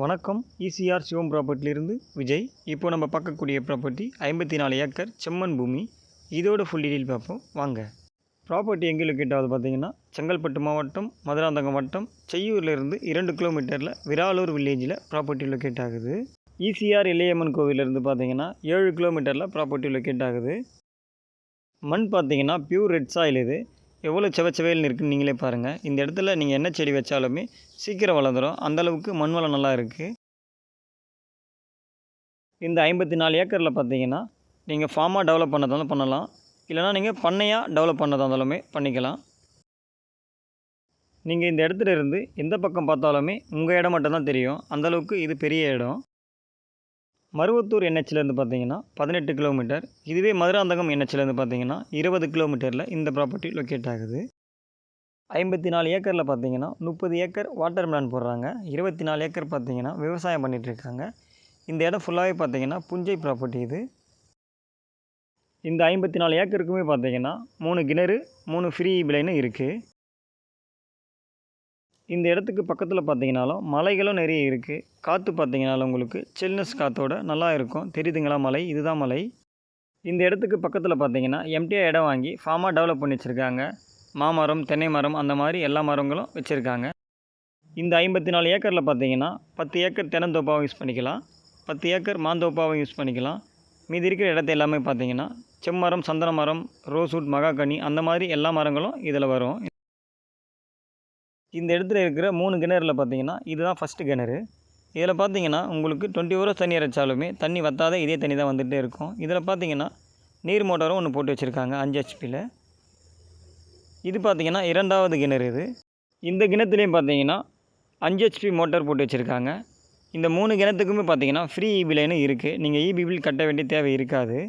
வணக்கம். ஈசிஆர் சிவம் ப்ராப்பர்ட்டிலிருந்து விஜய். இப்போ நம்ம பார்க்கக்கூடிய ப்ராப்பர்ட்டி 54 ஏக்கர் செம்மண் பூமி. இதோட ஃபுல் டீட்டெயில் பார்ப்போம் வாங்க. ப்ராப்பர்ட்டி எங்கே லொக்கேட் ஆகுது பார்த்தீங்கன்னா, செங்கல்பட்டு மாவட்டம், மதுராந்தகம் வட்டம், செய்யூர்லேருந்து 2 கிலோமீட்டரில் விராலூர் வில்லேஜில் ப்ராப்பர்ட்டி லொக்கேட் ஆகுது. ஈசிஆர் எல்லையம்மன் கோவிலிருந்து பார்த்தீங்கன்னா 7 கிலோமீட்டரில் ப்ராப்பர்ட்டி லொக்கேட் ஆகுது. மண் பார்த்தீங்கன்னா பியூர் ரெட் சாயில். இது எவ்வளோ செவச்சவையில் இருக்குன்னு நீங்களே பாருங்கள். இந்த இடத்துல நீங்கள் என்ன செடி வச்சாலுமே சீக்கிரம் வளர்ந்துடும், அந்தளவுக்கு மண் வளம் நல்லா இருக்குது. இந்த 54 ஏக்கரில் பார்த்தீங்கன்னா நீங்கள் ஃபார்மாக டெவலப் பண்ணதாலும் பண்ணலாம், இல்லைனா நீங்கள் பண்ணையாக டெவலப் பண்ணதாக இருந்தாலுமே பண்ணிக்கலாம். நீங்கள் இந்த இடத்துல இருந்து எந்த பக்கம் பார்த்தாலுமே உங்கள் இடம் மட்டும்தான் தெரியும், அந்தளவுக்கு இது பெரிய இடம். மருவத்தூர் என்ஹெச்லேருந்து பார்த்தீங்கன்னா 18 கிலோமீட்டர். இதுவே மதுராந்தகம் என்ஹெச்லேருந்து பார்த்தீங்கன்னா 20 கிலோமீட்டரில் இந்த ப்ராப்பர்ட்டி லொக்கேட் ஆகுது. 54 ஏக்கரில் பார்த்தீங்கன்னா 30 ஏக்கர் வாட்டர் மெலன் போடுறாங்க, 24 ஏக்கர் பார்த்தீங்கன்னா விவசாயம் பண்ணிகிட்ருக்காங்க. இந்த இடம் ஃபுல்லாகவே பார்த்தீங்கன்னா புஞ்சை ப்ராப்பர்ட்டி. இது இந்த 54 ஏக்கருக்குமே பார்த்தீங்கன்னா 3 கிணறு, 3 ஃப்ரீ பிளைன்னு இருக்குது. இந்த இடத்துக்கு பக்கத்தில் பார்த்தீங்கன்னாலும் மலைகளும் நிறைய இருக்குது. காற்று பார்த்தீங்கன்னாலும் உங்களுக்கு சில்னஸ் காற்றோட நல்லா இருக்கும். தெரியுதுங்களா மலை? இதுதான் மலை. இந்த இடத்துக்கு பக்கத்தில் பார்த்தீங்கன்னா எம்டியாக இடம் வாங்கி ஃபார்மாக டெவலப் பண்ணி வச்சுருக்காங்க. மாமரம், தென்னை மரம், அந்த மாதிரி எல்லா மரங்களும் வச்சுருக்காங்க. இந்த 54 ஏக்கரில் பார்த்தீங்கன்னா 10 ஏக்கர் தென்னந்தோப்பாகவும் யூஸ் பண்ணிக்கலாம், 10 ஏக்கர் மாந்தோப்பாகவும் யூஸ் பண்ணிக்கலாம். மீதி இருக்கிற இடத்த எல்லாமே பார்த்தீங்கன்னா செம்மரம், சந்தன மரம், ரோஸ்வுட், மகாகனி, அந்த மாதிரி எல்லா மரங்களும் இதில் வரும். இந்த இடத்துல இருக்கிற 3 கிணறுல பார்த்தீங்கன்னா இதுதான் ஃபஸ்ட்டு கிணறு. இதில் பார்த்தீங்கன்னா உங்களுக்கு 20 ஹவர்ஸ் தண்ணி இறைச்சாலுமே தண்ணி வற்றாத இதே தண்ணி தான் வந்துகிட்டே இருக்கும். இதில் பார்த்தீங்கன்னா நீர் மோட்டாரும் ஒன்று போட்டு வச்சுருக்காங்க 5 ஹெச்பியில். இது பார்த்தீங்கன்னா 2வது கிணறு. இந்த கிணத்துலேயும் பார்த்தீங்கன்னா 5 ஹெச்பி மோட்டார் போட்டு வச்சுருக்காங்க. இந்த 3 கிணத்துக்குமே பார்த்தீங்கன்னா ஃப்ரீ இபி லைனு இருக்குது. நீங்கள் இபி பில் கட்ட வேண்டிய தேவை இருக்காது.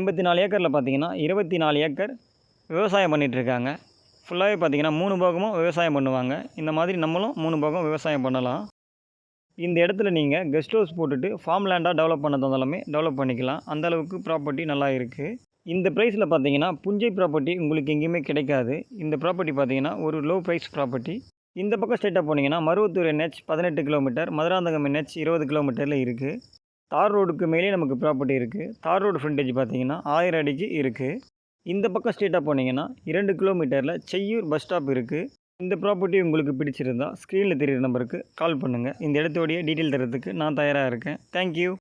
54 ஏக்கரில் பார்த்தீங்கன்னா 24 ஏக்கர் விவசாயம் பண்ணிகிட்ருக்காங்க. ஃபுல்லாகவே பார்த்தீங்கன்னா 3 பாகமும் விவசாயம் பண்ணுவாங்க. இந்த மாதிரி நம்மளும் 3 பாகம் விவசாயம் பண்ணலாம். இந்த இடத்துல நீங்கள் கெஸ்ட் ஹவுஸ் போட்டுட்டு ஃபார்ம் லேண்டாக டெவலப் பண்ண தந்தாலுமே டெவலப் பண்ணிக்கலாம். அந்தளவுக்கு ப்ராப்பர்ட்டி நல்லா இருக்குது. இந்த ப்ரைஸில் பார்த்தீங்கன்னா புஞ்சை ப்ராப்பர்ட்டி உங்களுக்கு எங்கேயுமே கிடைக்காது. இந்த ப்ராப்பர்ட்டி பார்த்தீங்கன்னா ஒரு லோ ப்ரைஸ் ப்ராப்பர்ட்டி. இந்த பக்கம் ஸ்ட்ரெயிட்டாக போனீங்கன்னா Maruvathur NH 18 kilometre, Madurantakam NH 20 கிலோமீட்டரில் இருக்குது. தார் ரோடுக்கு மேலே நமக்கு ப்ராப்பர்ட்டி இருக்குது. தார் ரோடு ஃப்ரண்டேஜ் பார்த்தீங்கன்னா 1000 அடிக்கு இருக்குது. இந்த பக்கம் ஸ்ட்ரெயிட்டாக போனீங்கன்னா 2 கிலோமீட்டரில் செய்யூர் பஸ் ஸ்டாப் இருக்குது. இந்த ப்ராப்பர்ட்டி உங்களுக்கு பிடிச்சிருந்தால் ஸ்க்ரீனில் தெரிகிற நம்பருக்கு கால் பண்ணுங்கள். இந்த இடத்தோடைய டீட்டெயில் தரத்துக்கு நான் தயாராக இருக்கேன். தேங்க்யூ.